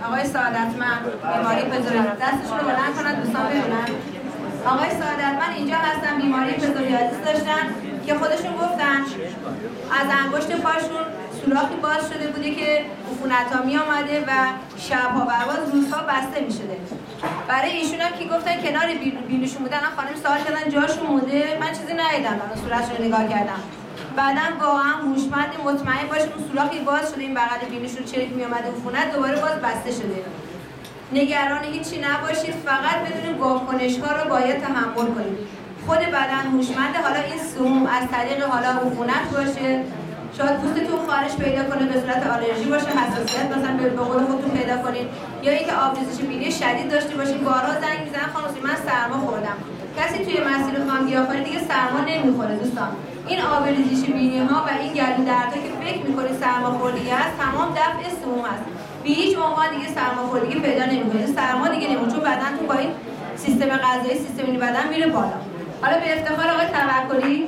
آقای سعادتمند بیماری پزوریازیس دستشون رو بلند کنن دوستان ببینن. آقای سعادتمند اینجا هستن، بیماری پزوریازیس داشتن که خودشون گفتن از انگشت پاشون سوراخی باز شده بوده که عفونت‌ها می آمده و شب‌ها و روزها بسته می شده. برای ایشون هم که گفتن کنار بینیشون بودن، خانم سوال کردن جاشون مونده، من چیزی ندیدم، من صورتشون رو نگاه کردم. بعدم واقعا هوشمند مطمئن باشه اون سوراخی باز شده، این بغل بینیشون چریک می اومده عفونت دوباره باز بسته شده. نگران هیچی نباشید، فقط بدونید واکنش‌ها رو باید تحمل کنید. خود بدن هوشمنده، حالا این سموم از طریق حالا عفونت باشه، شاید پوستتون خارش پیدا کنه به صورت آلرژی باشه، حساسیت مثلا به قول خودتون پیدا کنید، یا اینکه آبریزش بینی شدید داشته باشید. بارها زنگ میزنن خانم من سرما خوردم. کسی توی مسیر خام گیاهخواری دیگه سرما نمیخوره دوستان. این آبریزش بینی ها و این گلو دردها که فکر میکنید سرماخوردگی است، تمام دفع سموم است. به هیچ عنوان دیگه سرماخوردگی پیدا نمیکنید. سرما دیگه نمیشه، چون بدنتون با این سیستم غذایی، سیستم بدن میره بالا. حالا به افتخار آقای توکلی